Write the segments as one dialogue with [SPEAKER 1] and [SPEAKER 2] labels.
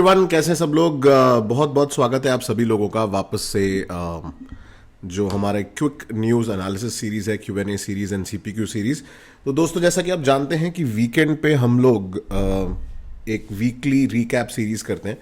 [SPEAKER 1] Everyone, कैसे हैं सब लोग। बहुत बहुत स्वागत है आप सभी लोगों का वापस से जो हमारे क्विक न्यूज़ एनालिसिस सीरीज है, Q&A series and CPQ series. तो दोस्तों, जैसा कि आप जानते हैं कि वीकेंड पे हम लोग एक वीकली रिकैप सीरीज करते हैं।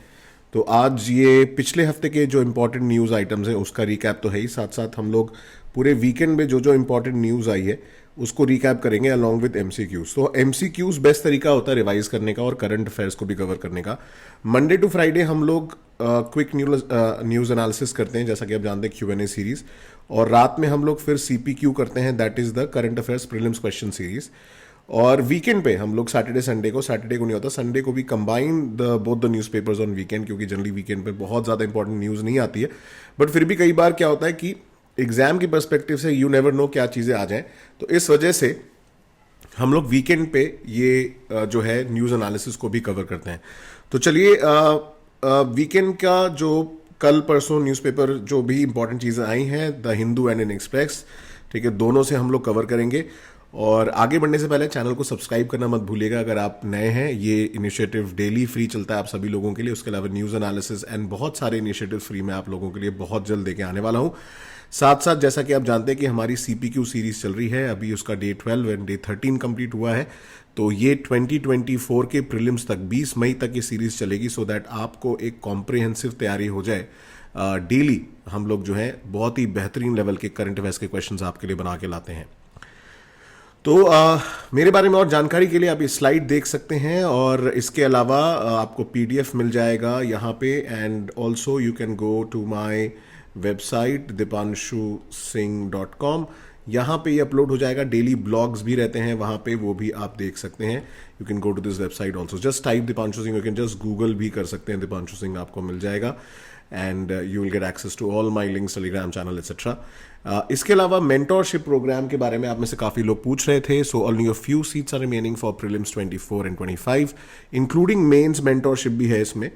[SPEAKER 1] तो आज ये पिछले हफ्ते के जो इंपॉर्टेंट न्यूज़ आइटम्स हैं उसका रिकैप तो है ही, साथ साथ हम लोग पूरे वीकेंड में जो जो इंपॉर्टेंट न्यूज़ आई है उसको रिकैप करेंगे अलॉन्ग विद MCQs। तो MCQs बेस्ट तरीका होता है रिवाइज करने का और करंट अफेयर्स को भी कवर करने का। मंडे टू फ्राइडे हम लोग क्विक न्यूज़ एनालिसिस करते हैं, जैसा कि आप जानते हैं, Q&A सीरीज। और रात में हम लोग फिर CPQ करते हैं, that is the current affairs prelims question series. और वीकेंड पे हम लोग सैटरडे को नहीं होता, संडे को भी combine the both the newspapers on weekend, क्योंकि जनरली वीकेंड पे बहुत ज़्यादा इंपॉर्टेंट न्यूज़ नहीं आती है। बट फिर भी कई बार क्या होता है कि एग्जाम की पर्सपेक्टिव से यू नेवर नो क्या चीज़ें आ जाएं, तो इस वजह से हम लोग वीकेंड पे ये जो है न्यूज़ एनालिसिस को भी कवर करते हैं। तो चलिए, वीकेंड का जो कल परसों न्यूज़पेपर जो भी इंपॉर्टेंट चीज़ें आई हैं, the Hindu and Inn Express, ठीक है, दोनों से हम लोग कवर करेंगे। और आगे बढ़ने से पहले चैनल को सब्सक्राइब करना मत भूलिएगा अगर आप नए हैं। ये इनिशिएटिव डेली फ्री चलता है आप सभी लोगों के लिए। उसके अलावा न्यूज़ एनालिसिस एंड बहुत सारे इनिशिएटिव फ्री में आप लोगों के लिए बहुत जल्द लेके आने वाला हूँ। साथ साथ जैसा कि आप जानते हैं कि हमारी CPQ सीरीज चल रही है, अभी उसका डे 12 एंड डे 13 कंप्लीट हुआ है। तो ये 2024 के प्रीलिम्स तक 20 मई तक ये सीरीज चलेगी, सो दैट आपको एक कॉम्प्रिहेंसिव तैयारी हो जाए। डेली हम लोग जो है बहुत ही बेहतरीन लेवल के करंट अफेयर्स के क्वेश्चंस आपके लिए बना के लाते हैं। तो मेरे बारे में और जानकारी के लिए आप ये स्लाइड देख सकते हैं, और इसके अलावा आपको PDF मिल जाएगा यहाँ पे। And also you can go to my website dipanshuSingh.com। यहाँ पे ये अपलोड हो जाएगा। डेली ब्लॉग्स भी रहते हैं वहाँ पे, वो भी आप देख सकते हैं। You can go to this website also, just type Dipanshu Singh, you can just Google भी कर सकते हैं, दीपांशु सिंह आपको मिल जाएगा। And you will get access to all my links, Telegram channel etcetera. इसके अलावा मेंटोरशिप प्रोग्राम के बारे में आप में से काफ़ी लोग पूछ रहे थे। So only a few seats are remaining for prelims 24 and 25, including mains mentorship भी है इसमें।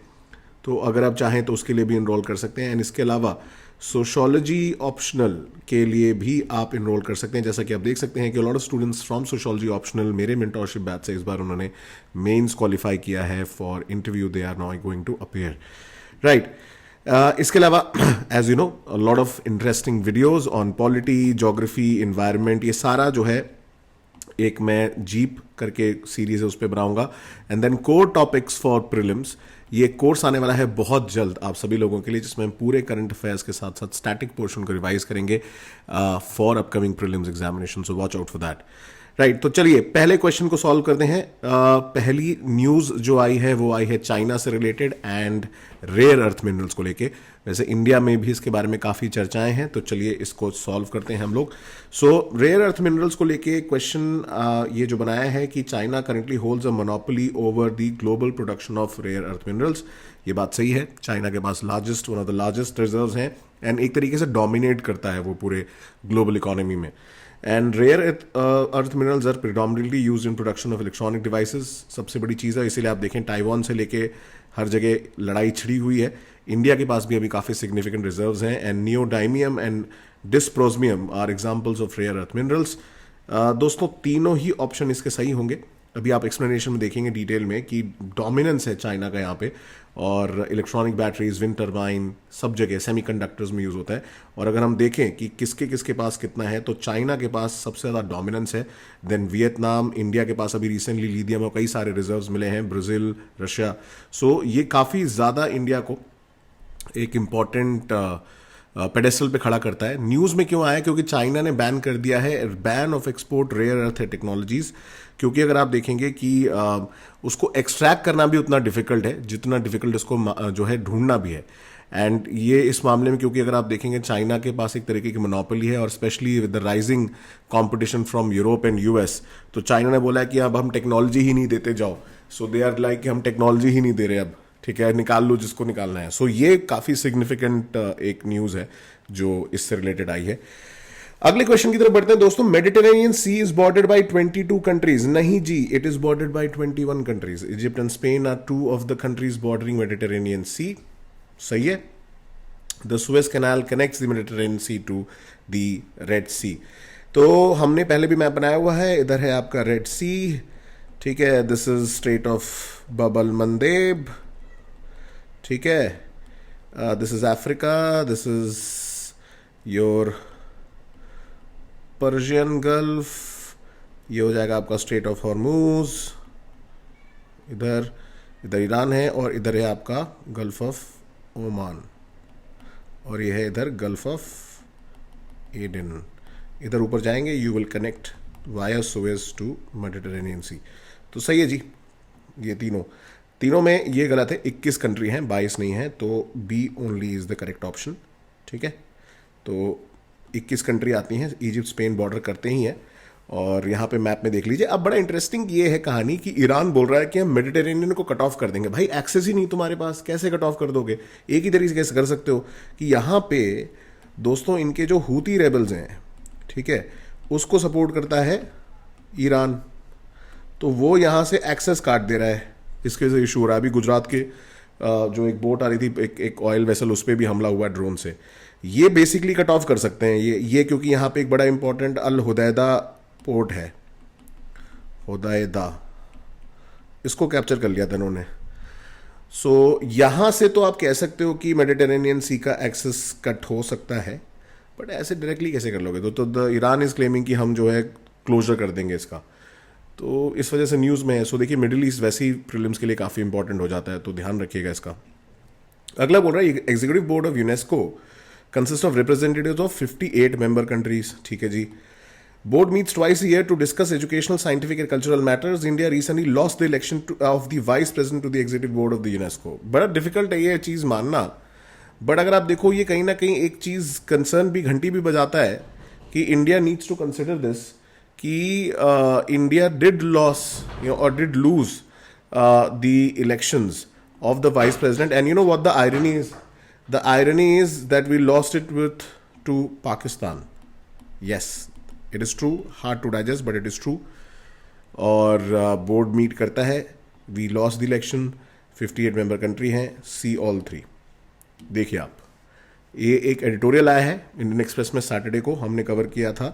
[SPEAKER 1] तो अगर आप चाहें तो उसके लिए भी इनरोल कर सकते हैं। एंड इसके अलावा सोशोलॉजी ऑप्शनल के लिए भी आप इनरोल कर सकते हैं। जैसा कि आप देख सकते हैं कि lot of students from sociology optional मेरे मेंटोरशिप बैच से इस बार उन्होंने मेंस क्वालिफाई किया है for interview, they are now going to appear, right. इसके अलावा as you know, lot of interesting videos on polity, geography, environment, ये सारा जो है एक मैं जीप करके सीरीज है उस पर बनाऊंगा। And then core topics for prelims, ये कोर्स आने वाला है बहुत जल्द आप सभी लोगों के लिए, जिसमें हम पूरे करंट अफेयर्स के साथ साथ स्टैटिक पोर्शन को रिवाइज करेंगे for upcoming prelims examination, so watch out for that, right. तो चलिए पहले क्वेश्चन को सॉल्व करते हैं। पहली न्यूज़ जो आई है वो आई है चाइना से related and rare earth minerals को लेके। वैसे इंडिया में भी इसके बारे में काफ़ी चर्चाएं हैं, तो चलिए इसको सॉल्व करते हैं हम लोग। सो रेयर अर्थ मिनरल्स को लेके क्वेश्चन ये जो बनाया है कि China currently holds a monopoly over the global production of rare earth minerals. ये बात सही है, चाइना के पास one of the largest reserves हैं एंड एक तरीके से डोमिनेट करता है वो पूरे ग्लोबल इकोनॉमी में। And rare earth minerals are predominantly used in production of electronic devices, सबसे बड़ी चीज़ है। इसीलिए आप देखें ताइवान से लेके हर जगह लड़ाई छिड़ी हुई है। इंडिया के पास भी अभी काफ़ी सिग्निफिकेंट रिजर्व्स हैं। And neodymium and dysprosium are examples of rare earth minerals. दोस्तों, तीनों ही ऑप्शन इसके सही होंगे। अभी आप एक्सप्लेनेशन में देखेंगे डिटेल में कि डोमिनेंस है चाइना का यहाँ पे, और इलेक्ट्रॉनिक बैटरीज, विंड टर्बाइन, सब जगह सेमीकंडक्टर्स में यूज़ होता है। और अगर हम देखें कि किसके किसके पास कितना है, तो चाइना के पास सबसे ज़्यादा डोमिनेंस है। देन वियतनाम, इंडिया के पास अभी रिसेंटली लिथियम और कई सारे रिजर्व्स मिले हैं, ब्राज़ील, रशिया। सो ये काफ़ी ज़्यादा इंडिया को एक इम्पॉर्टेंट पेडेस्टल पे खड़ा करता है। न्यूज़ में क्यों आया? क्योंकि चाइना ने बैन कर दिया है, ban of export rare earth technologies. क्योंकि अगर आप देखेंगे कि उसको एक्सट्रैक्ट करना भी उतना डिफिकल्ट है जितना डिफिकल्ट उसको जो है ढूंढना भी है। एंड ये इस मामले में, क्योंकि अगर आप देखेंगे चाइना के पास एक तरीके की मोनोपोली है, और specially with the rising competition from Europe and US, तो चाइना ने बोला है कि अब हम टेक्नोलॉजी ही नहीं देते जाओ। सो दे आर लाइक कि हम टेक्नोलॉजी ही नहीं दे रहे अब, ठीक है, निकाल लो जिसको निकालना है। सो ये काफ़ी सिग्निफिकेंट एक न्यूज़ है जो इससे रिलेटेड आई है। अगले क्वेश्चन की तरफ बढ़ते हैं दोस्तों। Mediterranean Sea is bordered by 22 countries. नहीं जी, it is bordered by 21 countries. Egypt and Spain are two of the countries bordering Mediterranean Sea. सही है। The Suez Canal connects the Mediterranean Sea to the Red Sea. तो हमने पहले भी map बनाया हुआ है। इधर है आपका रेड सी, ठीक है, this is Strait of Bab el Mandeb, ठीक है, this is Africa, this is your Persian Gulf, ये हो जाएगा आपका स्ट्रेट ऑफ हॉर्मूज, इधर इधर ईरान है, और इधर है आपका गल्फ ऑफ ओमान, और ये है इधर गल्फ ऑफ एडन। इधर ऊपर जाएंगे, you will connect via Suez to Mediterranean Sea. तो सही है जी, ये तीनों में ये गलत है। 21 कंट्री हैं, 22 नहीं है, तो B only is the correct option. ठीक है, तो 21 कंट्री आती हैं, इजिप्ट स्पेन बॉर्डर करते ही हैं। और यहाँ पे मैप में देख लीजिए। अब बड़ा इंटरेस्टिंग ये है कहानी कि ईरान बोल रहा है कि हम मेडिटेरेनियन को कट ऑफ कर देंगे। भाई एक्सेस ही नहीं तुम्हारे पास, कैसे कट ऑफ कर दोगे? एक ही तरीके से कैसे कर सकते हो कि यहाँ पे दोस्तों इनके जो हूती रेबल्स हैं, ठीक है, उसको सपोर्ट करता है ईरान, तो वो यहाँ से एक्सेस काट दे रहा है। इसके वजह से इशू हो रहा है। अभी गुजरात के जो एक बोट आ रही थी, एक ऑयल वेसल, उस पर भी हमला हुआ ड्रोन से। ये बेसिकली कट ऑफ कर सकते हैं ये क्योंकि यहाँ पे एक बड़ा इंपॉर्टेंट अल हुदैदा पोर्ट है, हुदैदा, इसको कैप्चर कर लिया था इन्होंने। सो यहाँ से तो आप कह सकते हो कि मेडिटेरेनियन सी का एक्सेस कट हो सकता है, बट ऐसे डायरेक्टली कैसे कर लोगे? तो ईरान इज क्लेमिंग कि हम जो है क्लोजर कर देंगे इसका, तो इस वजह से न्यूज़ में है। सो देखिए, मिडिल ईस्ट वैसे ही प्रीलिम्स के लिए काफ़ी इंपॉर्टेंट हो जाता है, तो ध्यान रखिएगा इसका। अगला बोल रहा है executive board of UNESCO consist of representatives of 58 member countries. ठीक है जी। Board meets twice a year to discuss educational, scientific and cultural matters. India recently lost the election of the vice president to the executive board of the UNESCO. बड़ा difficult है ये चीज़ मानना, but अगर आप देखो ये कहीं ना कहीं एक चीज़ कंसर्न भी, घंटी भी बजाता है कि India needs to consider this कि इंडिया डिड लॉस और did lose the elections of the vice president, and you know what the irony is? The irony is that we lost it with to Pakistan. Yes, it is true, hard to digest but it is true. और board meet करता है, we lost the election, 58 member country हैं, see all 3। देखिए आप, ये एक editorial आया है इंडियन एक्सप्रेस में, सैटरडे को हमने कवर किया था,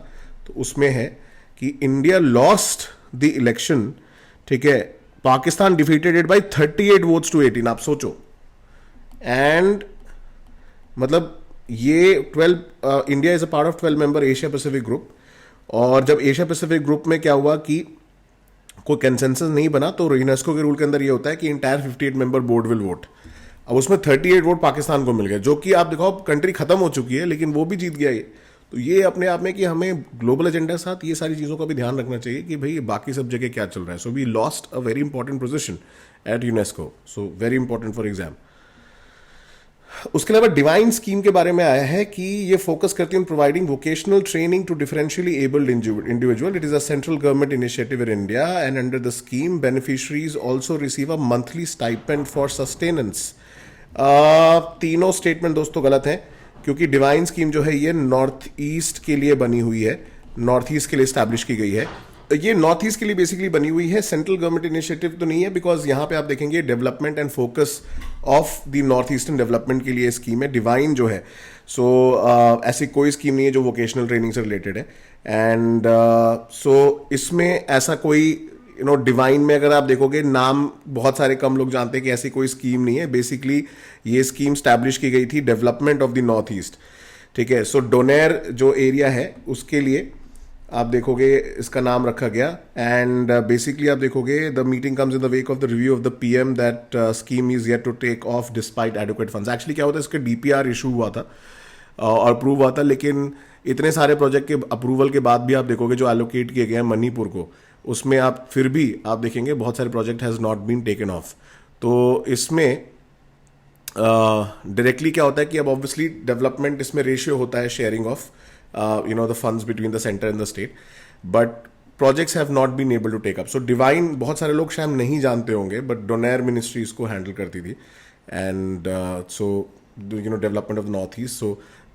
[SPEAKER 1] तो उसमें है कि इंडिया लॉस्ट द इलेक्शन, ठीक है, Pakistan defeated it by 38 votes to 18। आप सोचो, एंड मतलब ये 12 India is a part of 12 member Asia Pacific group, और जब एशिया पैसिफिक ग्रुप में क्या हुआ कि कोई कंसेंसस नहीं बना, तो यूनेस्को के रूल के अंदर ये होता है कि entire 58 member board will vote. अब उसमें 38 वोट पाकिस्तान को मिल गए, जो कि आप देखो कंट्री खत्म हो चुकी है, लेकिन वो भी जीत गया ये। तो ये अपने आप में कि हमें ग्लोबल एजेंडा के साथ ये सारी चीज़ों का भी ध्यान रखना चाहिए कि भाई बाकी सब जगह क्या चल रहा है। So we lost a very important position at UNESCO, so very important for exam. उसके अलावा डिवाइन स्कीम के बारे में आया है कि ये फोकस करती है providing vocational training to differentially abled individual. It is a central government initiative in India, and under the scheme beneficiaries also receive a monthly stipend for sustenance. तीनों स्टेटमेंट दोस्तों गलत हैं, क्योंकि डिवाइन स्कीम जो है ये नॉर्थ ईस्ट के लिए बनी हुई है, नॉर्थ ईस्ट के लिए स्टैब्लिश की गई है। ये नॉर्थ ईस्ट के लिए बेसिकली बनी हुई है, सेंट्रल गवर्नमेंट इनिशिएटिव तो नहीं है, बिकॉज यहाँ पे आप देखेंगे development and focus of the north eastern development के लिए स्कीम है डिवाइन जो है। सो ऐसी कोई स्कीम नहीं है जो वोकेशनल ट्रेनिंग से रिलेटेड है, एंड सो इसमें ऐसा कोई डिवाइन में अगर आप देखोगे नाम बहुत सारे कम लोग जानते हैं कि ऐसी कोई स्कीम नहीं है। बेसिकली ये स्कीम स्टैब्लिश की गई थी development of the north east, ठीक है। सो डोनेर जो एरिया है उसके लिए आप देखोगे इसका नाम रखा गया, एंड बेसिकली आप देखोगे the meeting comes in the wake of the review of the PM that scheme is yet to take off despite adequate funds. Actually क्या होता है, इसका डीपीआर इशू हुआ था और अप्रूव हुआ था, लेकिन इतने सारे प्रोजेक्ट के अप्रूवल के बाद भी आप देखोगे जो एलोकेट किए गए हैं मणिपुर को, उसमें आप फिर भी आप देखेंगे बहुत सारे project has not been taken off. तो इसमें डायरेक्टली क्या होता है कि अब ऑब्वियसली डेवलपमेंट इसमें रेशियो होता है sharing of the funds between the center and the state, but projects have not been able to take up. So divine बहुत सारे लोग शायद नहीं जानते होंगे, but डोनेर मिनिस्ट्री इसको हैंडल करती थी, and so development of the north east. So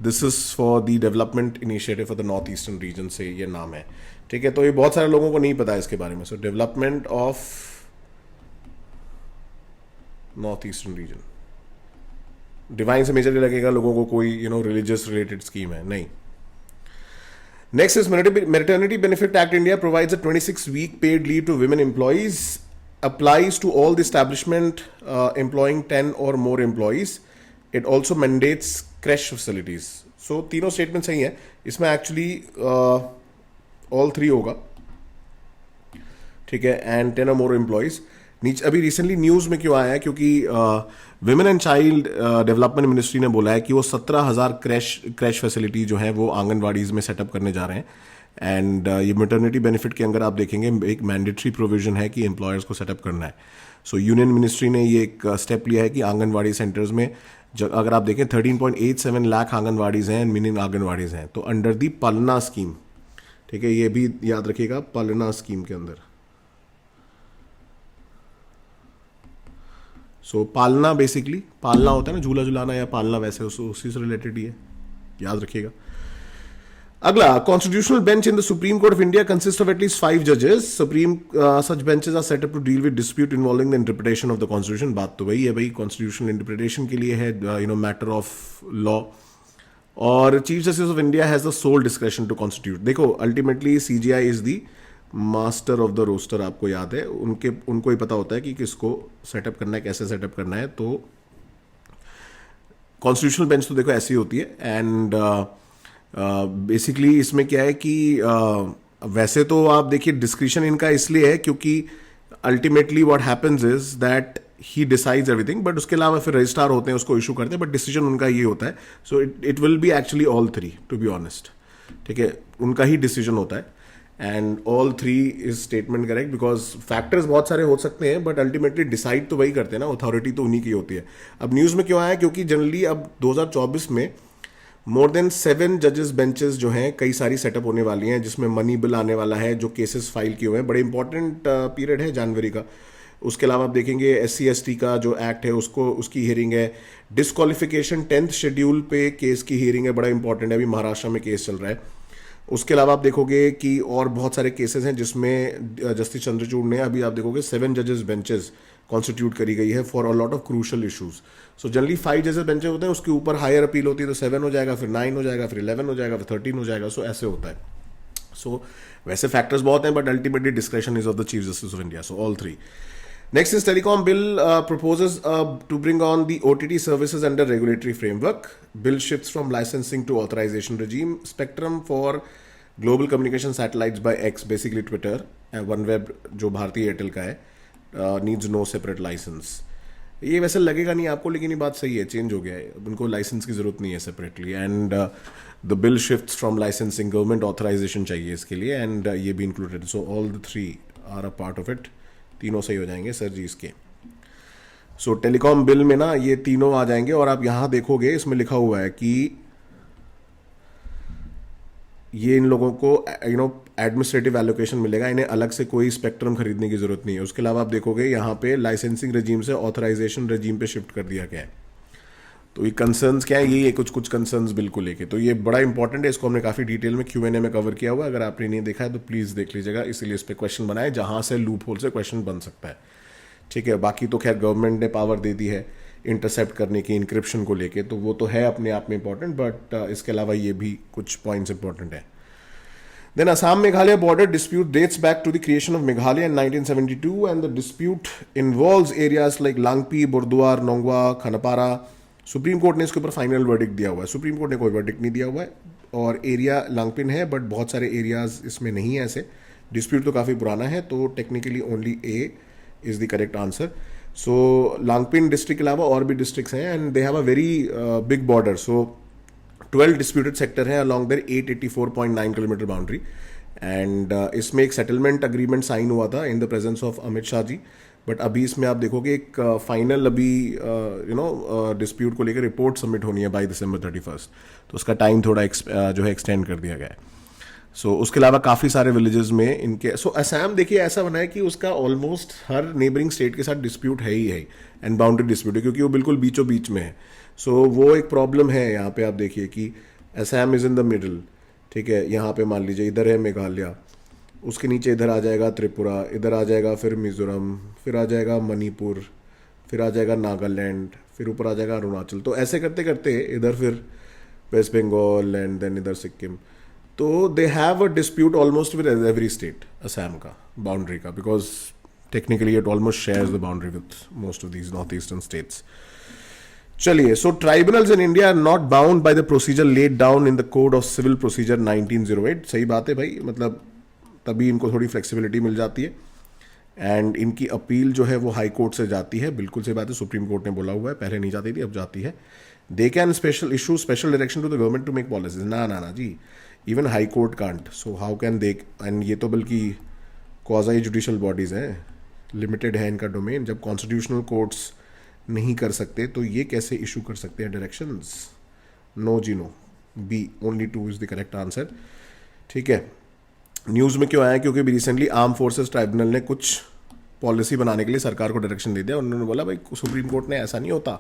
[SPEAKER 1] this is for the development initiative for the north eastern region से ये नाम है, ठीक है। तो ये बहुत सारे लोगों को नहीं पता है इसके बारे में। So development of north eastern region, divine से मेजरली लगेगा लोगों को कोई रिलीजियस रिलेटेड स्कीम है, नहीं। Next is Maternity Benefit Act India provides a 26-week paid leave to women employees. applies to all the establishment employing 10 or more employees. It also mandates crash facilities. So तीनों statement सही है. इसमें actually all three होगा, ठीक है, and 10 और मोर employees. नीचे अभी रिसेंटली न्यूज में क्यों आया है, क्योंकि women and child development ministry ने बोला है कि वो 17,000 क्रैश फैसिलिटी जो है वो आंगनवाड़ीज में सेटअप करने जा रहे हैं. एंड ये मैटरनिटी बेनिफिट के अंदर आप देखेंगे एक मैंडेटरी प्रोविजन है कि एम्प्लॉयर्स को सेटअप करना है. सो यूनियन मिनिस्ट्री ने ये एक स्टेप लिया है कि आंगनवाड़ी सेंटर्स में अगर आप देखें 13.87 लाख आंगनवाड़ीज हैं, मिनी आंगनवाड़ीज हैं, तो अंडर दी पालना स्कीम, ठीक है, ये भी याद रखिएगा, पालना स्कीम के अंदर. सो पालना बेसिकली पालना होता है ना, झूला झुलाना या पालना, वैसे उसी से रिलेटेड ही है, याद रखिएगा. अगला, constitutional bench in the supreme court of India consist of at least 5 जजेस. Supreme such benches are set up to deal with dispute involving the interpretation of the constitution. बात तो वही है भाई, कॉन्स्टिट्यूशनल इंटरप्रिटेशन के लिए है, मैटर ऑफ लॉ. और Chief Justice of India has the sole discretion to constitute. देखो ultimately CJI is the master of the roster, आपको याद है, उनको ही पता होता है कि किसको सेटअप करना है, कैसे सेटअप करना है. तो कॉन्स्टिट्यूशनल बेंच तो देखो ऐसी होती है. एंड बेसिकली इसमें क्या है कि वैसे तो आप देखिए डिस्क्रिशन इनका इसलिए है क्योंकि ultimately what happens is that he decides everything, but उसके अलावा फिर रजिस्ट्रार होते हैं, उसको इशू करते हैं, बट डिसीजन उनका ये होता है. So it will be actually all three, to be honest, ठीक है, उनका ही डिसीजन होता है. And all three is statement correct, because factors बहुत सारे हो सकते हैं, बट अल्टीमेटली डिसाइड तो वही करते हैं ना, अथॉरिटी तो उन्हीं की होती है. अब न्यूज़ में क्यों आया, क्योंकि जनरली अब 2024 में मोर देन 7 जजेस बेंचेस जो हैं कई सारी सेटअप होने वाली हैं, जिसमें मनी बिल आने वाला है, जो केसेस फाइल किए हुए हैं. बड़े इंपॉर्टेंट पीरियड है जनवरी का. उसके अलावा आप देखेंगे SC/ST का जो एक्ट है उसकी हियरिंग है. डिस्क्वालिफिकेशन 10th शेड्यूल पे केस की हियरिंग है, बड़ा इंपॉर्टेंट है, अभी महाराष्ट्र में केस चल रहा है. उसके अलावा आप देखोगे कि और बहुत सारे केसेस हैं जिसमें जस्टिस चंद्रचूड़ ने, अभी आप देखोगे 7 जजेस बेंचेस कॉन्स्टिट्यूट करी गई है for a lot of crucial issues. So generally 5 जजेस बेंचेस होते हैं, उसके ऊपर हायर अपील होती है, तो 7 हो जाएगा, फिर 9 हो जाएगा, फिर 11 हो जाएगा, फिर 13 हो जाएगा. सो ऐसे होता है. सो वैसे फैक्टर्स बहुत हैं, but ultimately discretion is of the chief Justice of India. So all three. Next is Telecom Bill proposes to bring on the OTT services under regulatory framework. Bill shifts from licensing to authorization regime. Spectrum for global communication satellites by X, basically Twitter, and OneWeb जो भारतीय Airtel का है, needs no separate license. ये वैसे लगेगा नहीं आपको, लेकिन ये बात सही है, चेंज हो गया है, उनको लाइसेंस की जरूरत नहीं है separately. And the bill shifts from licensing, government authorization चाहिए इसके लिए, एंड ये भी included. So all the three are a part of it. तीनों सही हो जाएंगे सर जी इसके. सो टेलीकॉम बिल में ना ये तीनों आ जाएंगे. और आप यहां देखोगे इसमें लिखा हुआ है कि ये इन लोगों को एडमिनिस्ट्रेटिव एलोकेशन मिलेगा, इन्हें अलग से कोई स्पेक्ट्रम खरीदने की जरूरत नहीं है. उसके अलावा आप देखोगे यहाँ पे लाइसेंसिंग रेजीम से ऑथराइजेशन रेजीम पे शिफ्ट कर दिया गया है. तो ये कंसर्न्स क्या है, ये कुछ कंसर्न्स बिल को लेके, तो ये बड़ा इंपॉर्टेंट है. इसको हमने काफ़ी डिटेल में Q&A में कवर किया हुआ है, अगर आपने नहीं देखा है तो प्लीज़ देख लीजिएगा. इसीलिए इस पर क्वेश्चन बनाए जहाँ से लूप होल से क्वेश्चन बन सकता है, ठीक है. बाकी तो खैर गवर्नमेंट ने पावर दे दी है इंटरसेप्ट करने की इंक्रिप्शन को लेके, तो वो तो है अपने आप में इंपॉर्टेंट, बट इसके अलावा ये भी कुछ पॉइंट्स इंपॉर्टेंट है. Then Assam Meghalaya border dispute dates back to the creation of Meghalaya in 1972, and the dispute involves areas like Langpi, Burdwar, Nongwa, Khanapara. Supreme court ने इसके ऊपर फाइनल वर्डिक्ट दिया हुआ है. सुप्रीम कोर्ट ने कोई verdict नहीं दिया हुआ है, और एरिया लांगपिन है, बट बहुत सारे एरियाज इसमें नहीं है. ऐसे डिस्प्यूट तो काफ़ी पुराना है, तो technically only A is the correct answer. So Langpih district के अलावा और भी डिस्ट्रिक्ट्स हैं, and they have a very big border. So 12 disputed sector हैं along there 884.9 kilometre boundary. And इसमें एक सेटलमेंट अग्रीमेंट साइन हुआ था in the presence of Amit Shah ji, but अभी इसमें आप देखोगे एक फाइनल अभी डिस्प्यूट को लेकर रिपोर्ट सबमिट होनी है बाय December 31, तो उसका टाइम थोड़ा जो है एक्सटेंड कर दिया गया है. सो उसके अलावा काफ़ी सारे विलेजेस में इनके. सो असम देखिए ऐसा बना है कि उसका ऑलमोस्ट हर नेबरिंग स्टेट के साथ डिस्प्यूट है ही है, एंड बाउंड्री डिस्प्यूट है, क्योंकि वो बिल्कुल बीचों बीच में है. सो वो एक प्रॉब्लम है यहाँ पे. आप देखिए कि Assam is in the middle, ठीक है. यहाँ पे मान लीजिए इधर है मेघालय, उसके नीचे इधर आ जाएगा त्रिपुरा, इधर आ जाएगा फिर मिजोरम, फिर आ जाएगा मणिपुर, फिर आ जाएगा नागालैंड, फिर ऊपर आ जाएगा अरुणाचल. तो ऐसे करते करते इधर फिर वेस्ट बंगाल, एंड देन इधर सिक्किम. तो दे have a dispute almost with every state Assam का, बाउंड्री का, because Technically, it almost shares the boundary with most of these northeastern states. चलिए, so tribunals in India are not bound by the procedure laid down in the Code of Civil Procedure 1908. सही बात है भाई, मतलब तभी इनको थोड़ी flexibility मिल जाती है. एंड इनकी अपील जो है वो हाई कोर्ट से जाती है. बिल्कुल सही बात है, सुप्रीम कोर्ट ने बोला हुआ है, पहले नहीं जाती थी, अब जाती है. They can special issue special direction to the government to make policies. ना जी, even high court can't. So how can they? And ये तो बल्कि क्वाज़ी जुडिशल बॉडीज़ हैं, लिमिटेड है इनका डोमेन. जब कॉन्स्टिट्यूशनल कोर्ट्स नहीं कर सकते तो ये कैसे इशू कर सकते हैं डायरेक्शंस? नो जी no. B, only 2 is the correct answer. ठीक है. न्यूज़ में क्यों आया? क्योंकि रिसेंटली आर्म फोर्सेस ट्राइब्यूनल ने कुछ पॉलिसी बनाने के लिए सरकार को डायरेक्शन दे दिया. उन्होंने बोला भाई सुप्रीम कोर्ट ने ऐसा नहीं होता,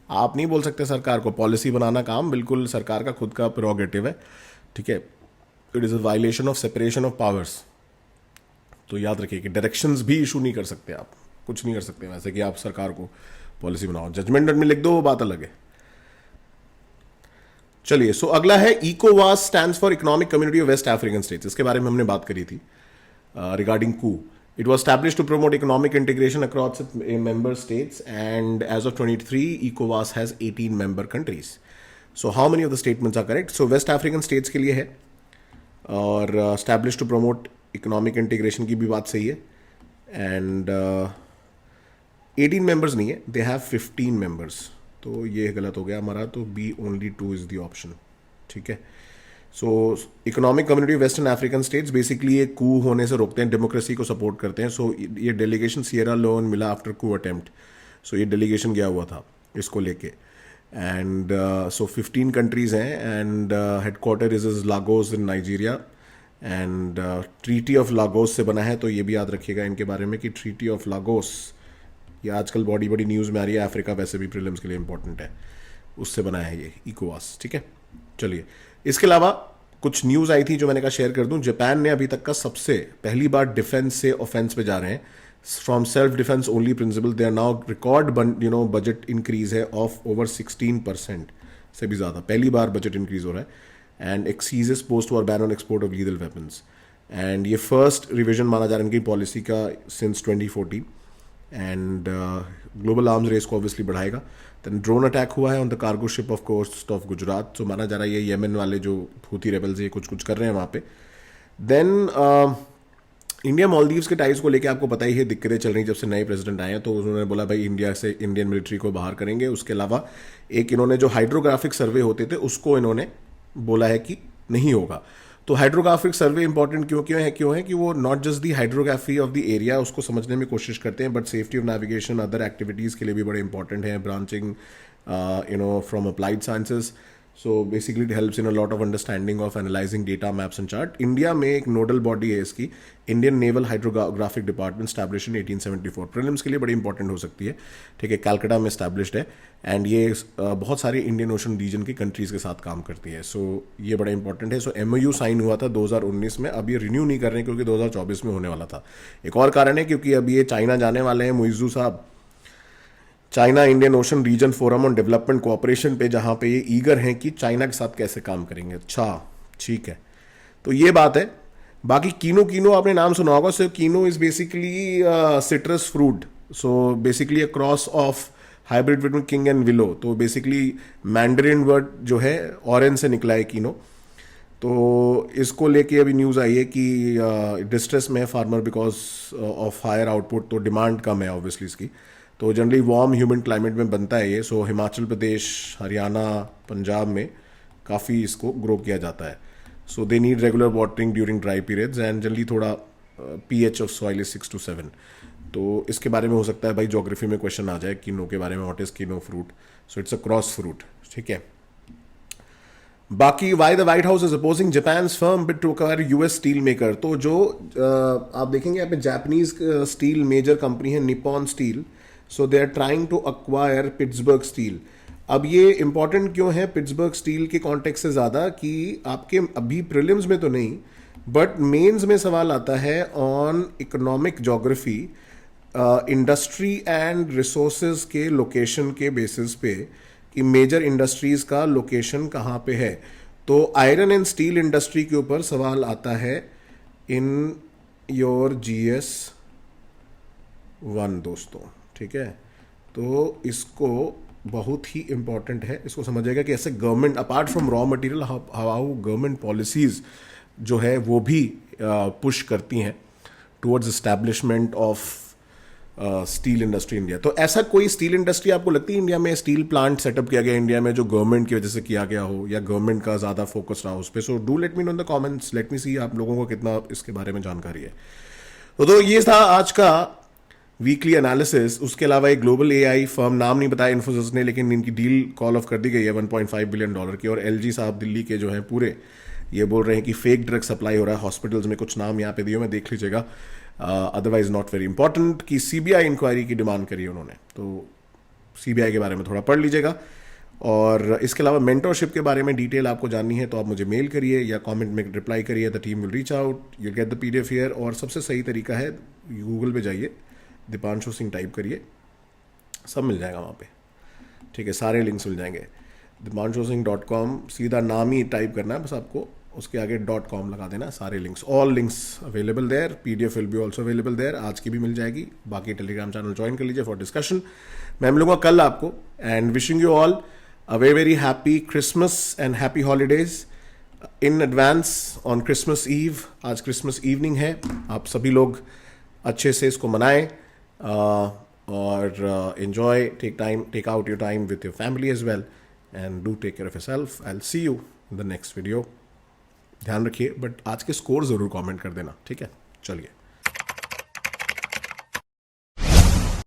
[SPEAKER 1] आप नहीं बोल सकते सरकार को. पॉलिसी बनाना काम बिल्कुल सरकार का खुद का प्रोगेटिव है. ठीक है. It is a violation of separation of powers. तो याद रखिए कि डायरेक्शंस भी इशू नहीं कर सकते आप, कुछ नहीं कर सकते वैसे कि आप सरकार को पॉलिसी बनाओ. जजमेंट में लिख दो, वो बात अलग है. चलिए, सो अगला है इकोवास stands for Economic Community of West African States. इसके बारे में हमने बात करी थी regarding coup. It was established to promote economic integration across its member states, and as of 23, ECOWAS has 18 member countries. So how many of the statements are correct? So West African states के लिए है, और established to promote economic integration की भी बात सही है. And 18 members नहीं है, they have 15 members. तो ये गलत हो गया हमारा, तो B, only 2 is the option. ठीक है. सो economic community western African states basically ये कू होने से रोकते हैं, डेमोक्रेसी को सपोर्ट करते हैं. सो ये डेलीगेशन सियरा लोन मिला आफ्टर कू अटेम्प्ट. सो ये डेलीगेशन गया हुआ था इसको लेके. एंड सो 15 कंट्रीज हैं, and headquarter is Lagos in Nigeria. And treaty of Lagos से बना है. तो ये भी याद रखिएगा इनके बारे में कि ट्रीटी ऑफ लागोस, ये आजकल बड़ी न्यूज़ में आ रही है. अफ्रीका वैसे भी प्रीलिम्स के लिए इंपॉर्टेंट है, उससे बना है ये इकोवास. ठीक है. चलिए, इसके अलावा कुछ न्यूज़ आई थी जो मैंने कहा शेयर कर दूं. जापान ने अभी तक का सबसे पहली बार डिफेंस से ऑफेंस पे जा रहे हैं. From self defence only principle they are now record budget increase है ऑफ ओवर 16% से भी ज़्यादा. पहली बार बजट इंक्रीज हो रहा है. एंड एक्सीजेस post war ban on export of legal weapons. And ये फर्स्ट रिविजन माना जा रहा है इनकी पॉलिसी का since 2014. And global arms race को ऑब्वियसली बढ़ाएगा. देन ड्रोन अटैक हुआ है on the cargo ship off coast of Gujarat. तो माना जा रहा है ये येमन वाले जो हूथी रेबल्स ये कुछ कर रहे हैं वहाँ पे. देन इंडिया मालदीव्स के टाइज को लेके आपको पता ही है दिक्कतें चल रही जब से नए प्रेसिडेंट आए हैं. तो उन्होंने बोला भाई इंडिया से इंडियन मिलिट्री को बाहर करेंगे. उसके अलावा एक इन्होंने जो हाइड्रोग्राफिक सर्वे होते थे उसको इन्होंने बोला है कि नहीं होगा. तो हाइड्रोग्राफिक सर्वे इंपॉर्टेंट क्यों है कि वो not just the hydrography of the area उसको समझने में कोशिश करते हैं, but safety of navigation other activities के लिए भी बड़े इंपॉर्टेंट है. Branching from applied sciences. So basically it helps in a lot of understanding of analysing data maps and chart. India में एक नोडल बॉडी है इसकी, Indian naval hydrographic department, establish in 1874. Prelims के लिए बड़ी इंपॉर्टेंट हो सकती है. ठीक है. कैलकाटा में स्टैब्लिश्ड है. एंड ये बहुत सारे इंडियन ओशन रीजन की कंट्रीज़ के साथ काम करती है. सो ये बड़ा इंपॉर्टेंट है. सो MOU साइन हुआ था 2019 में. अब ये रिन्यू नहीं कर रहे हैं क्योंकि 2024 में होने वाला था. एक और कारण है क्योंकि अब ये चाइना जाने वाले हैं मुइज़्ज़ू साहब, China Indian Ocean region forum on development cooperation पे, जहाँ पे ये ईगर हैं कि चाइना के साथ कैसे काम करेंगे. अच्छा, ठीक है. तो ये बात है. बाकी कीनो आपने नाम सुना होगा. So kinnow is basically citrus fruit. So basically a cross of hybrid between king and willow. तो बेसिकली मैंडरिन वर्ड जो है ऑरेंज से निकला है कीनो. तो इसको लेके अभी न्यूज़ आई है कि डिस्ट्रेस में है farmer because of higher output. तो डिमांड कम है ऑब्वियसली इसकी. तो जनरली वार्म ह्यूमन क्लाइमेट में बनता है ये. सो हिमाचल प्रदेश, हरियाणा, पंजाब में काफ़ी इसको ग्रो किया जाता है. So they need regular watering during dry periods and generally थोड़ा pH of soil is 6 to 7. तो इसके बारे में हो सकता है भाई ज्योग्राफी में क्वेश्चन आ जाए कीनो के बारे में. What is kinnow fruit? So it's a cross fruit. ठीक है. बाकी why the White House is opposing Japan firm bid to acquire US steel maker. तो जो आप देखेंगे यहाँ पे जापानीज स्टील मेजर कंपनी है Nippon steel. So they are trying to acquire Pittsburgh steel. अब ये इंपॉर्टेंट क्यों है पिट्सबर्ग स्टील के कॉन्टेक्स्ट से ज़्यादा कि आपके अभी प्रीलिम्स में तो नहीं बट मेंस में सवाल आता है on economic geography, industry and resources के लोकेशन के बेसिस पे कि मेजर इंडस्ट्रीज का लोकेशन कहाँ पे है. तो आयरन एंड स्टील इंडस्ट्री के ऊपर सवाल आता है इन योर GS वन दोस्तों, ठीक है। तो इसको बहुत ही इम्पॉर्टेंट है, इसको समझिएगा कि ऐसे government apart from raw material how government policies जो है वो भी पुश करती हैं towards establishment of steel industry India. तो ऐसा कोई स्टील इंडस्ट्री आपको लगती है इंडिया में, स्टील प्लांट सेटअप किया गया इंडिया में जो गवर्नमेंट की वजह से किया गया हो या गवर्नमेंट का ज़्यादा फोकस रहा हो उस पर? So do let me know in the comments, let me see आप लोगों को कितना इसके बारे में जानकारी है। तो ये था आज का वीकली एनालिसिस। उसके अलावा एक ग्लोबल एआई फर्म, नाम नहीं बताया इन्फोसिस ने, लेकिन इनकी डील कॉल ऑफ कर दी गई है $1.5 बिलियन की। और एलजी साहब दिल्ली के जो हैं पूरे ये बोल रहे हैं कि फेक ड्रग सप्लाई हो रहा है हॉस्पिटल्स में। कुछ नाम यहाँ पे दिए मैं देख लीजिएगा, अदरवाइज नॉट वेरी इंपॉर्टेंट। कि सीबीआई इंक्वायरी की डिमांड करी है उन्होंने, तो सीबीआई के बारे में थोड़ा पढ़ लीजिएगा। और इसके अलावा मेंटरशिप के बारे में डिटेल आपको जाननी है तो आप मुझे मेल करिए या कमेंट में रिप्लाई करिए, the team will reach out, you get the PDF here. और सबसे सही तरीका है गूगल पे जाइए, दीपांशु सिंह टाइप करिए, सब मिल जाएगा वहाँ पे, ठीक है, सारे लिंक्स मिल जाएंगे। dipanshuSingh.com, सीधा नाम ही टाइप करना है बस आपको, उसके आगे .com लगा देना, सारे links, all links available there. PDF will be also available there, आज की भी मिल जाएगी। बाकी टेलीग्राम चैनल ज्वाइन कर लीजिए फॉर डिस्कशन। मैं मिलूंगा कल आपको, and wishing you all a very very happy Christmas and happy holidays in advance on Christmas Eve. आज क्रिसमस इवनिंग है, आप सभी लोग अच्छे से इसको मनाएं और enjoy, take out your time with your family as well, and do take care of yourself. I'll see you in the next video. ध्यान रखिए, बट आज के स्कोर ज़रूर कमेंट कर देना, ठीक है? चलिए।